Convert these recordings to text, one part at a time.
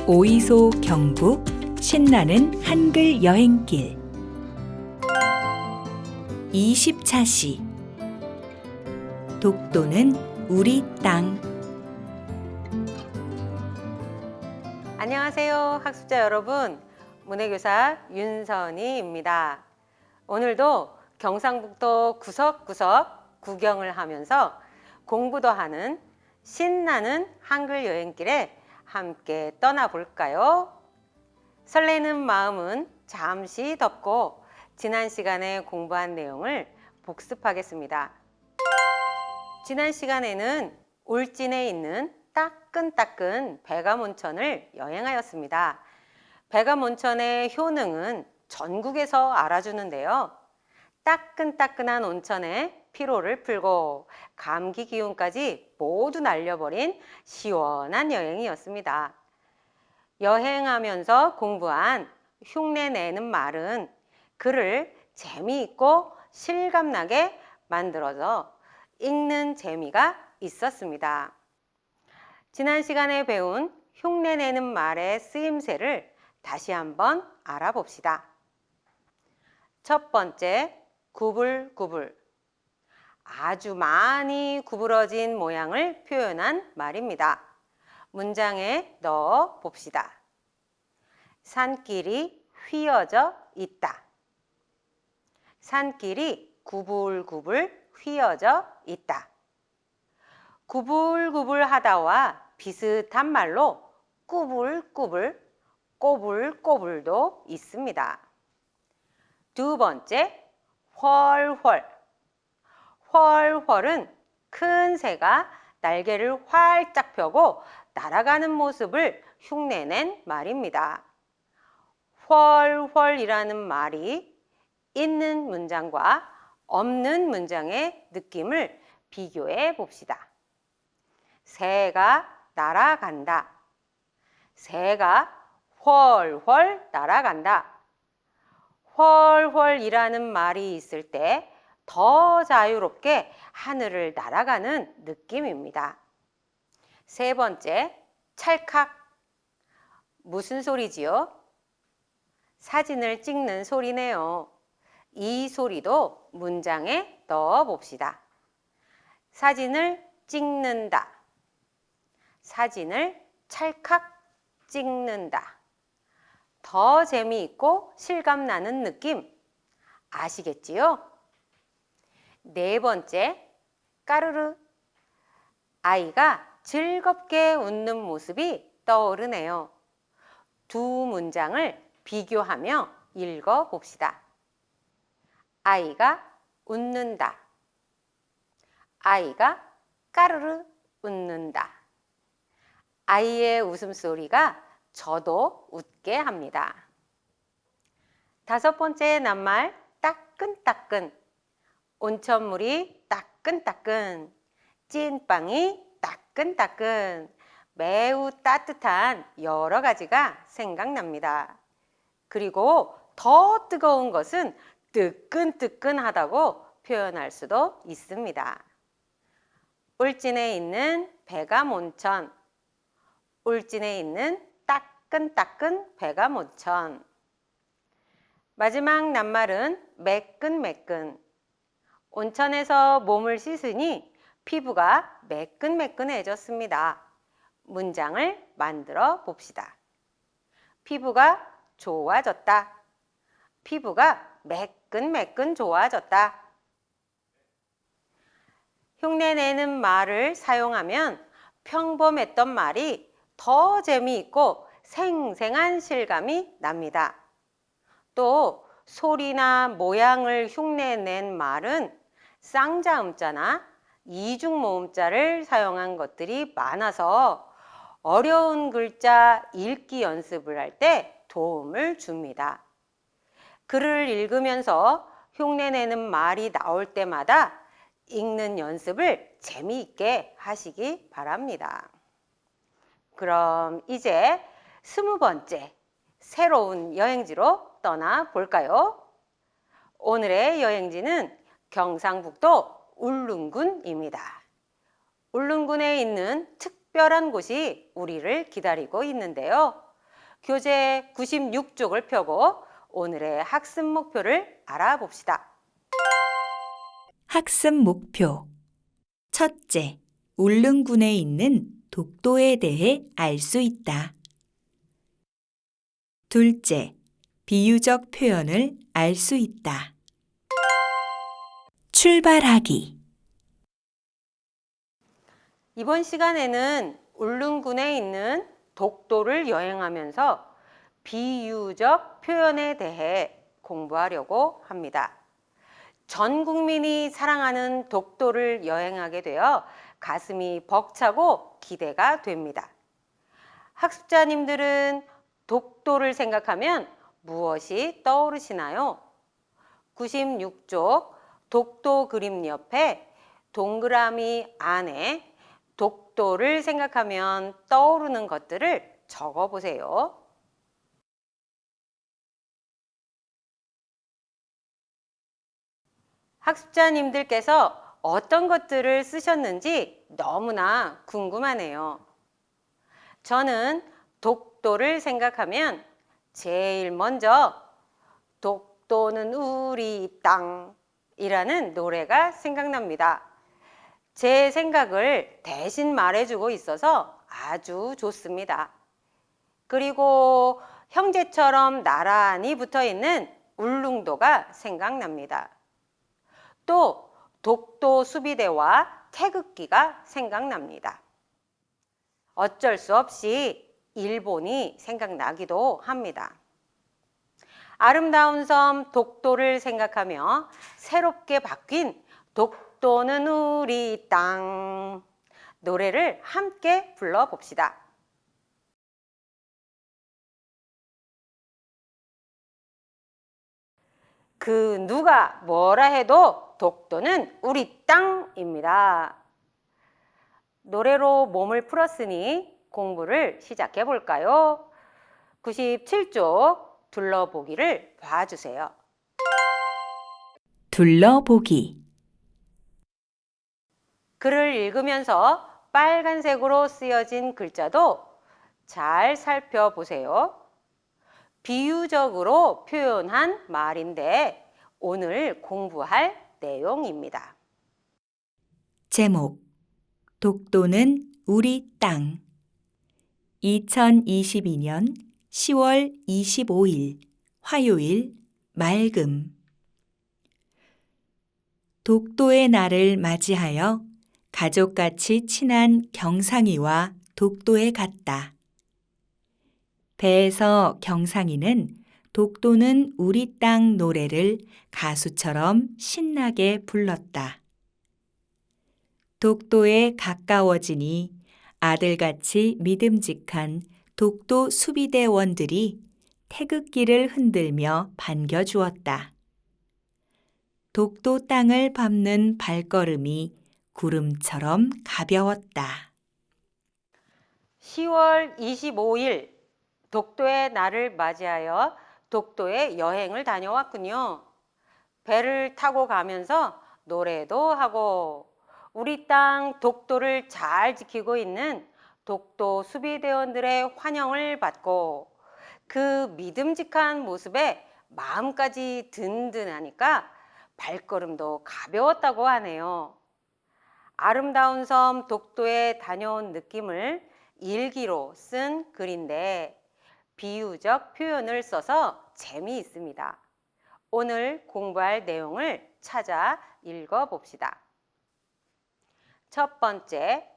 오이소 경북 신나는 한글 여행길 20차시 독도는 우리 땅. 안녕하세요, 학습자 여러분. 문해교사 윤선희입니다. 오늘도 경상북도 구석구석 구경을 하면서 공부도 하는 신나는 한글 여행길에 함께 떠나볼까요? 설레는 마음은 잠시 덮고 지난 시간에 공부한 내용을 복습하겠습니다. 지난 시간에는 울진에 있는 따끈따끈 백암온천을 여행하였습니다. 백암온천의 효능은 전국에서 알아주는데요. 따끈따끈한 온천에 피로를 풀고 감기 기운까지 모두 날려버린 시원한 여행이었습니다. 여행하면서 공부한 흉내내는 말은 글을 재미있고 실감나게 만들어서 읽는 재미가 있었습니다. 지난 시간에 배운 흉내내는 말의 쓰임새를 다시 한번 알아봅시다. 첫 번째, 구불구불. 아주 많이 구부러진 모양을 표현한 말입니다. 문장에 넣어 봅시다. 산길이 휘어져 있다. 산길이 구불구불 휘어져 있다. 구불구불하다와 비슷한 말로 꾸불꾸불, 꼬불꼬불도 있습니다. 두 번째, 훨훨. 훨훨은 큰 새가 날개를 활짝 펴고 날아가는 모습을 흉내낸 말입니다. 훨훨이라는 말이 있는 문장과 없는 문장의 느낌을 비교해 봅시다. 새가 날아간다. 새가 훨훨 날아간다. 훨훨이라는 말이 있을 때 더 자유롭게 하늘을 날아가는 느낌입니다. 세 번째, 찰칵. 무슨 소리지요? 사진을 찍는 소리네요. 이 소리도 문장에 넣어 봅시다. 사진을 찍는다. 사진을 찰칵 찍는다. 더 재미있고 실감나는 느낌 아시겠지요? 네 번째, 까르르. 아이가 즐겁게 웃는 모습이 떠오르네요. 두 문장을 비교하며 읽어 봅시다. 아이가 웃는다. 아이가 까르르 웃는다. 아이의 웃음소리가 저도 웃게 합니다. 다섯 번째 낱말, 따끈따끈. 온천물이 따끈따끈, 찐빵이 따끈따끈, 매우 따뜻한 여러 가지가 생각납니다. 그리고 더 뜨거운 것은 뜨끈뜨끈하다고 표현할 수도 있습니다. 울진에 있는 백암온천, 울진에 있는 따끈따끈 백암온천. 마지막 낱말은 매끈매끈. 온천에서 몸을 씻으니 피부가 매끈매끈해졌습니다. 문장을 만들어 봅시다. 피부가 좋아졌다. 피부가 매끈매끈 좋아졌다. 흉내내는 말을 사용하면 평범했던 말이 더 재미있고 생생한 실감이 납니다. 또 소리나 모양을 흉내낸 말은 쌍자음자나 이중모음자를 사용한 것들이 많아서 어려운 글자 읽기 연습을 할 때 도움을 줍니다. 글을 읽으면서 흉내내는 말이 나올 때마다 읽는 연습을 재미있게 하시기 바랍니다. 그럼 이제 20번째 새로운 여행지로 떠나볼까요? 오늘의 여행지는 경상북도 울릉군입니다. 울릉군에 있는 특별한 곳이 우리를 기다리고 있는데요. 교재 96쪽을 펴고 오늘의 학습 목표를 알아봅시다. 학습 목표. 첫째, 울릉군에 있는 독도에 대해 알 수 있다. 둘째, 비유적 표현을 알 수 있다. 출발하기. 이번 시간에는 울릉군에 있는 독도를 여행하면서 비유적 표현에 대해 공부하려고 합니다. 전 국민이 사랑하는 독도를 여행하게 되어 가슴이 벅차고 기대가 됩니다. 학습자님들은 독도를 생각하면 무엇이 떠오르시나요? 96쪽 독도 그림 옆에 동그라미 안에 독도를 생각하면 떠오르는 것들을 적어 보세요. 학습자님들께서 어떤 것들을 쓰셨는지 너무나 궁금하네요. 저는 독도를 생각하면 제일 먼저 독도는 우리 땅이라는 노래가 생각납니다. 제 생각을 대신 말해주고 있어서 아주 좋습니다. 그리고 형제처럼 나란히 붙어 있는 울릉도가 생각납니다. 또 독도 수비대와 태극기가 생각납니다. 어쩔 수 없이 일본이 생각나기도 합니다. 아름다운 섬 독도를 생각하며 새롭게 바뀐 독도는 우리 땅 노래를 함께 불러봅시다. 그 누가 뭐라 해도 독도는 우리 땅입니다. 노래로 몸을 풀었으니 공부를 시작해 볼까요? 97쪽 둘러보기를 봐주세요. 둘러보기. 글을 읽으면서 빨간색으로 쓰여진 글자도 잘 살펴보세요. 비유적으로 표현한 말인데 오늘 공부할 내용입니다. 제목. 독도는 우리 땅. 2022년 10월 25일 화요일 맑음. 독도의 날을 맞이하여 가족같이 친한 경상이와 독도에 갔다. 배에서 경상이는 독도는 우리 땅 노래를 가수처럼 신나게 불렀다. 독도에 가까워지니 아들같이 믿음직한 독도 수비대원들이 태극기를 흔들며 반겨주었다. 독도 땅을 밟는 발걸음이 구름처럼 가벼웠다. 10월 25일 독도의 날을 맞이하여 독도에 여행을 다녀왔군요. 배를 타고 가면서 노래도 하고 우리 땅 독도를 잘 지키고 있는 독도 수비대원들의 환영을 받고 그 믿음직한 모습에 마음까지 든든하니까 발걸음도 가벼웠다고 하네요. 아름다운 섬 독도에 다녀온 느낌을 일기로 쓴 글인데 비유적 표현을 써서 재미있습니다. 오늘 공부할 내용을 찾아 읽어봅시다. 첫 번째,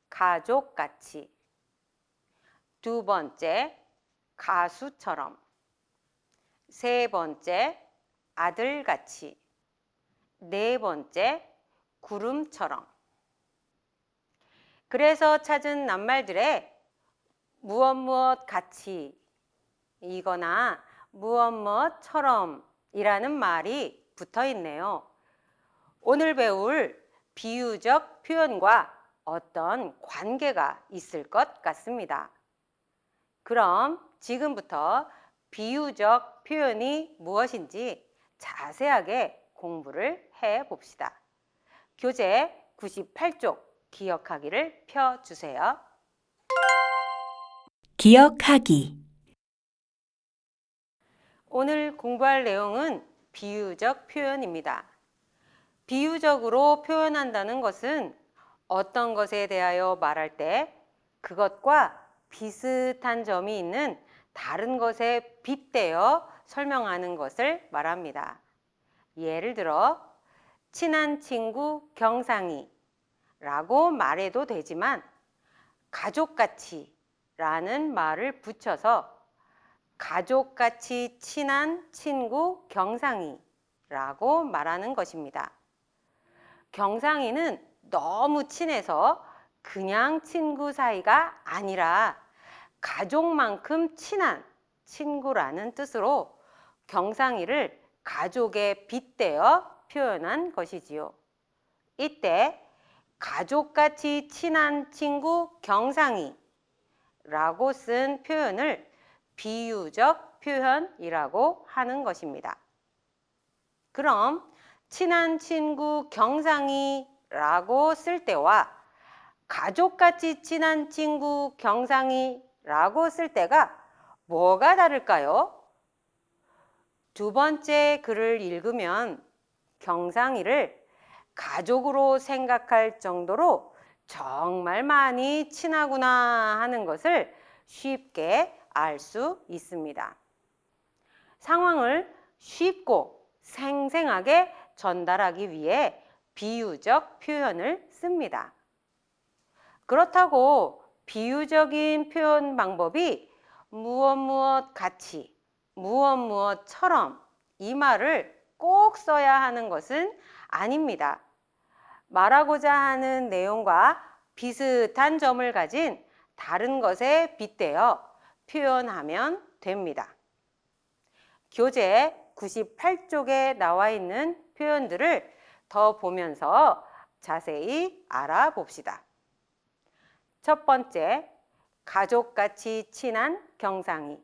가족같이. 두 번째, 가수처럼. 세 번째, 아들같이. 네 번째, 구름처럼. 그래서 찾은 낱말들에 무엇 같이 이거나 무엇처럼 이라는 말이 붙어 있네요. 오늘 배울 비유적 표현과 어떤 관계가 있을 것 같습니다. 그럼 지금부터 비유적 표현이 무엇인지 자세하게 공부를 해 봅시다. 교재 98쪽 기억하기를 펴주세요. 기억하기. 오늘 공부할 내용은 비유적 표현입니다. 비유적으로 표현한다는 것은 어떤 것에 대하여 말할 때 그것과 비슷한 점이 있는 다른 것에 빗대어 설명하는 것을 말합니다. 예를 들어 친한 친구 경상이 라고 말해도 되지만 가족같이 라는 말을 붙여서 가족같이 친한 친구 경상이 라고 말하는 것입니다. 경상이는 너무 친해서 그냥 친구 사이가 아니라 가족만큼 친한 친구라는 뜻으로 경상이를 가족에 빗대어 표현한 것이지요. 이때 가족같이 친한 친구 경상이 라고 쓴 표현을 비유적 표현이라고 하는 것입니다. 그럼 친한 친구 경상이 라고 쓸 때와 가족같이 친한 친구 경상이 라고 쓸 때가 뭐가 다를까요? 두 번째 글을 읽으면 경상이를 가족으로 생각할 정도로 정말 많이 친하구나 하는 것을 쉽게 알 수 있습니다. 상황을 쉽고 생생하게 전달하기 위해 비유적 표현을 씁니다. 그렇다고 비유적인 표현 방법이 무엇 무엇 같이, 무엇 무엇처럼 이 말을 꼭 써야 하는 것은 아닙니다. 말하고자 하는 내용과 비슷한 점을 가진 다른 것에 빗대어 표현하면 됩니다. 교재 98쪽에 나와 있는 표현들을 더 보면서 자세히 알아봅시다. 첫 번째, 가족같이 친한 경상이.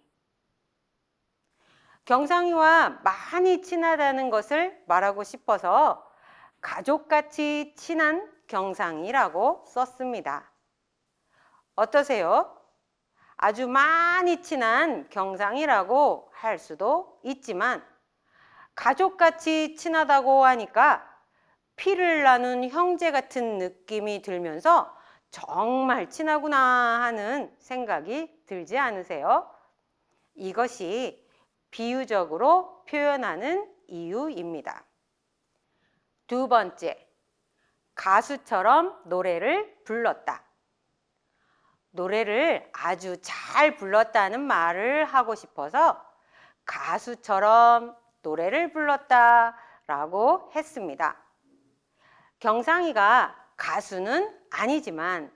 경상이와 많이 친하다는 것을 말하고 싶어서 가족같이 친한 경상이라고 썼습니다. 어떠세요? 아주 많이 친한 경상이라고 할 수도 있지만 가족같이 친하다고 하니까 피를 나눈 형제 같은 느낌이 들면서 정말 친하구나 하는 생각이 들지 않으세요? 이것이 비유적으로 표현하는 이유입니다. 두 번째, 가수처럼 노래를 불렀다. 노래를 아주 잘 불렀다는 말을 하고 싶어서 가수처럼 노래를 불렀다 라고 했습니다. 경상이가 가수는 아니지만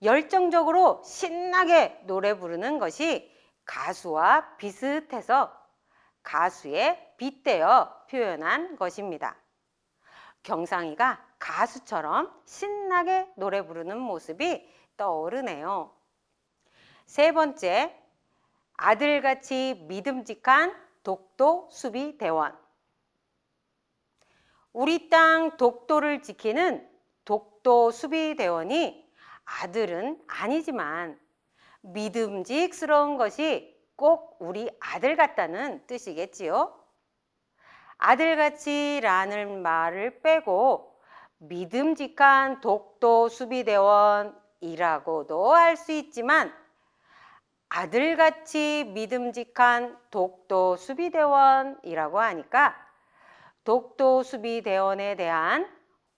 열정적으로 신나게 노래 부르는 것이 가수와 비슷해서 가수에 빗대어 표현한 것입니다. 경상이가 가수처럼 신나게 노래 부르는 모습이 떠오르네요. 세 번째, 아들같이 믿음직한 독도 수비대원. 우리 땅 독도를 지키는 독도 수비대원이 아들은 아니지만 믿음직스러운 것이 꼭 우리 아들 같다는 뜻이겠지요. 아들같이 라는 말을 빼고 믿음직한 독도 수비대원이라고도 할 수 있지만 아들같이 믿음직한 독도 수비대원이라고 하니까 독도 수비대원에 대한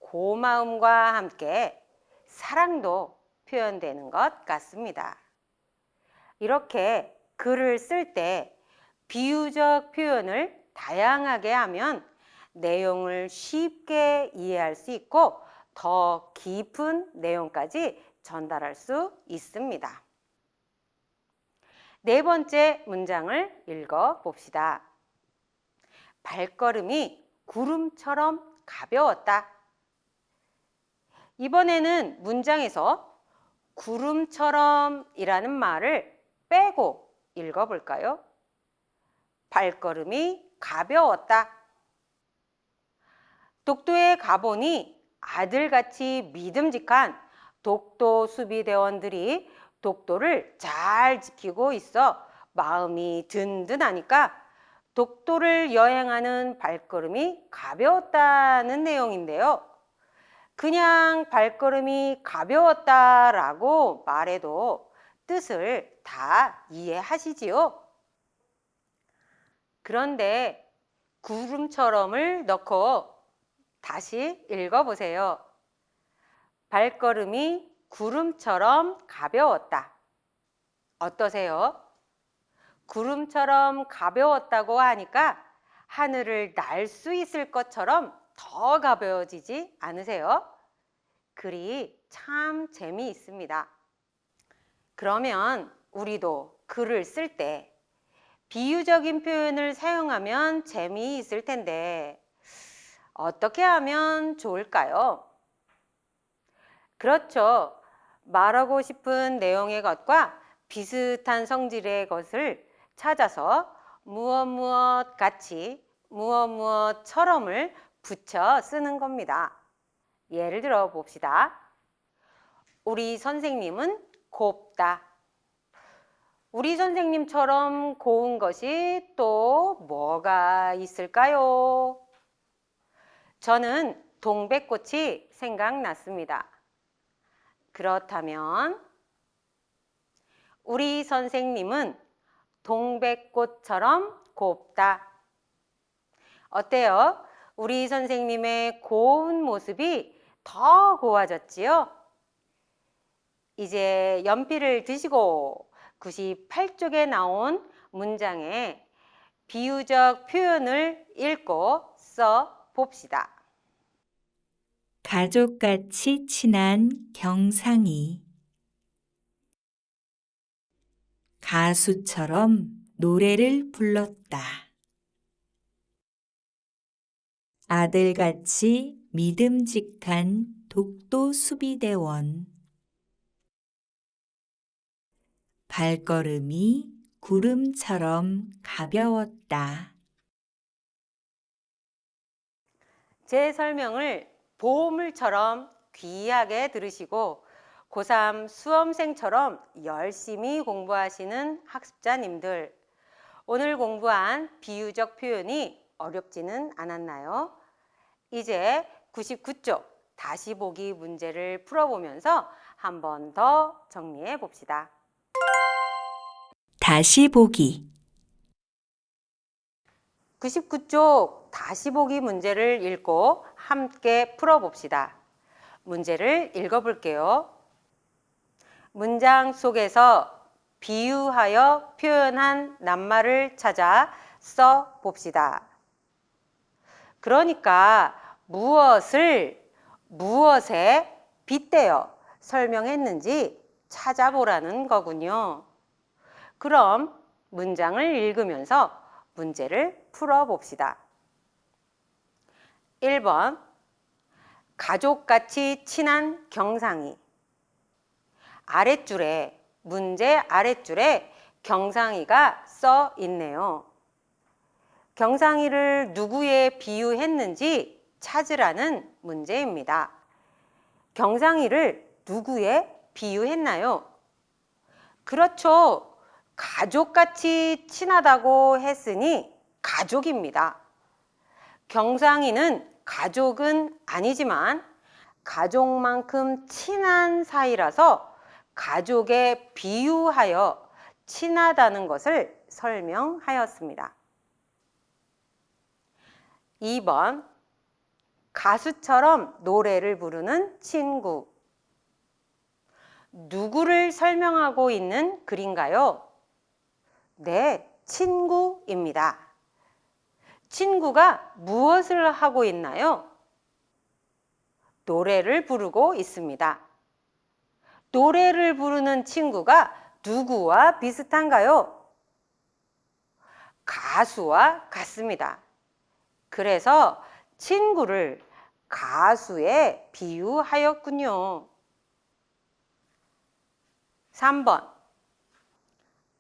고마움과 함께 사랑도 표현되는 것 같습니다. 이렇게 글을 쓸 때 비유적 표현을 다양하게 하면 내용을 쉽게 이해할 수 있고 더 깊은 내용까지 전달할 수 있습니다. 네 번째 문장을 읽어 봅시다. 발걸음이 구름처럼 가벼웠다. 이번에는 문장에서 구름처럼 이라는 말을 빼고 읽어볼까요? 발걸음이 가벼웠다. 독도에 가보니 아들같이 믿음직한 독도 수비대원들이 독도를 잘 지키고 있어 마음이 든든하니까 독도를 여행하는 발걸음이 가벼웠다는 내용인데요. 그냥 발걸음이 가벼웠다라고 말해도 뜻을 다 이해하시지요? 그런데 구름처럼을 넣고 다시 읽어보세요. 발걸음이 구름처럼 가벼웠다. 어떠세요? 구름처럼 가벼웠다고 하니까 하늘을 날 수 있을 것처럼 더 가벼워지지 않으세요? 글이 참 재미있습니다. 그러면 우리도 글을 쓸 때 비유적인 표현을 사용하면 재미있을 텐데 어떻게 하면 좋을까요? 그렇죠. 말하고 싶은 내용의 것과 비슷한 성질의 것을 찾아서 무엇 무엇 같이 무엇 무엇처럼을 붙여 쓰는 겁니다. 예를 들어 봅시다. 우리 선생님은 곱다. 우리 선생님처럼 고운 것이 또 뭐가 있을까요? 저는 동백꽃이 생각났습니다. 그렇다면 우리 선생님은 동백꽃처럼 곱다. 어때요? 우리 선생님의 고운 모습이 더 고와졌지요? 이제 연필을 드시고 98쪽에 나온 문장에 비유적 표현을 읽고 써 봅시다. 가족같이 친한 경상이 가수처럼 노래를 불렀다. 아들같이 믿음직한 독도 수비대원 발걸음이 구름처럼 가벼웠다. 제 설명을 보물처럼 귀하게 들으시고 고3 수험생처럼 열심히 공부하시는 학습자님들, 오늘 공부한 비유적 표현이 어렵지는 않았나요? 이제 99쪽 다시 보기 문제를 풀어보면서 한 번 더 정리해 봅시다. 다시 보기 99쪽 다시 보기 문제를 읽고 함께 풀어봅시다. 문제를 읽어볼게요. 문장 속에서 비유하여 표현한 낱말을 찾아 써 봅시다. 그러니까 무엇을 무엇에 빗대어 설명했는지 찾아보라는 거군요. 그럼 문장을 읽으면서 문제를 풀어봅시다. 1번, 가족같이 친한 경상이. 아랫줄에, 문제 아랫줄에 경상이가 써 있네요. 경상이를 누구에 비유했는지 찾으라는 문제입니다. 경상이를 누구에 비유했나요? 그렇죠. 가족같이 친하다고 했으니 가족입니다. 경상이는 가족은 아니지만 가족만큼 친한 사이라서 가족에 비유하여 친하다는 것을 설명하였습니다. 2번, 가수처럼 노래를 부르는 친구. 누구를 설명하고 있는 글인가요? 네, 친구입니다. 친구가 무엇을 하고 있나요? 노래를 부르고 있습니다. 노래를 부르는 친구가 누구와 비슷한가요? 가수와 같습니다. 그래서 친구를 가수에 비유하였군요. 3번,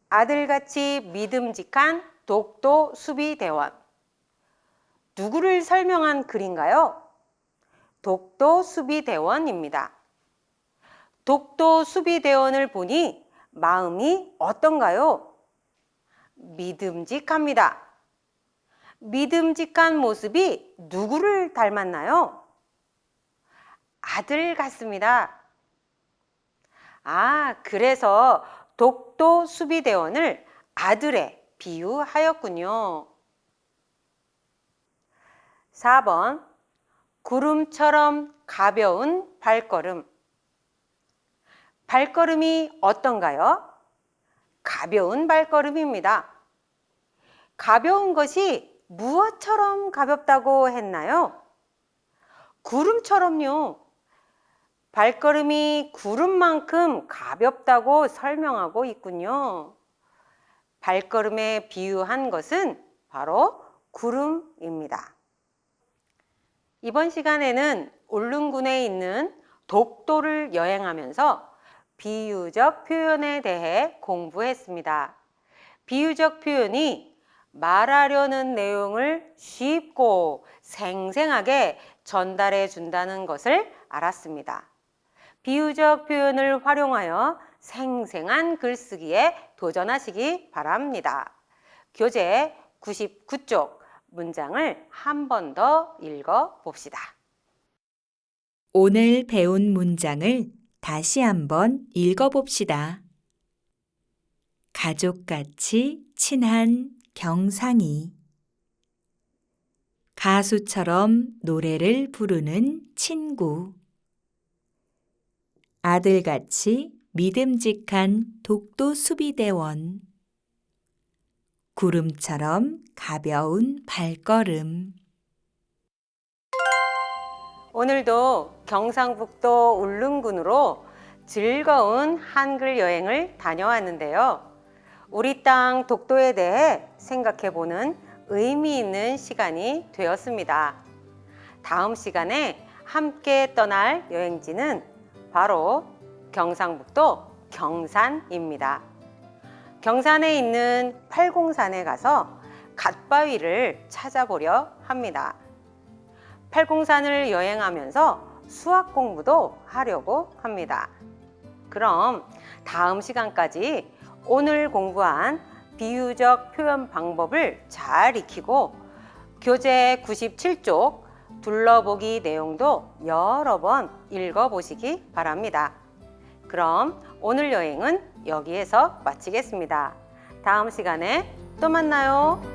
아들같이 믿음직한 독도 수비대원. 누구를 설명한 글인가요? 독도 수비대원입니다. 독도 수비대원을 보니 마음이 어떤가요? 믿음직합니다. 믿음직한 모습이 누구를 닮았나요? 아들 같습니다. 그래서 독도 수비대원을 아들에 비유하였군요. 4번 구름처럼 가벼운 발걸음. 발걸음이 어떤가요? 가벼운 발걸음입니다. 가벼운 것이 무엇처럼 가볍다고 했나요? 구름처럼요. 발걸음이 구름만큼 가볍다고 설명하고 있군요. 발걸음에 비유한 것은 바로 구름입니다. 이번 시간에는 울릉군에 있는 독도를 여행하면서 비유적 표현에 대해 공부했습니다. 비유적 표현이 말하려는 내용을 쉽고 생생하게 전달해 준다는 것을 알았습니다. 비유적 표현을 활용하여 생생한 글쓰기에 도전하시기 바랍니다. 교재 99쪽 문장을 한 번 더 읽어 봅시다. 오늘 배운 문장을 다시 한번 읽어봅시다. 가족같이 친한 경상이. 가수처럼 노래를 부르는 친구. 아들같이 믿음직한 독도 수비대원. 구름처럼 가벼운 발걸음. 오늘도 경상북도 울릉군으로 즐거운 한글 여행을 다녀왔는데요. 우리 땅 독도에 대해 생각해보는 의미 있는 시간이 되었습니다. 다음 시간에 함께 떠날 여행지는 바로 경상북도 경산입니다. 경산에 있는 팔공산에 가서 갓바위를 찾아보려 합니다. 팔공산을 여행하면서 수학 공부도 하려고 합니다. 그럼 다음 시간까지 오늘 공부한 비유적 표현 방법을 잘 익히고 교재 97쪽 둘러보기 내용도 여러 번 읽어보시기 바랍니다. 그럼 오늘 여행은 여기에서 마치겠습니다. 다음 시간에 또 만나요.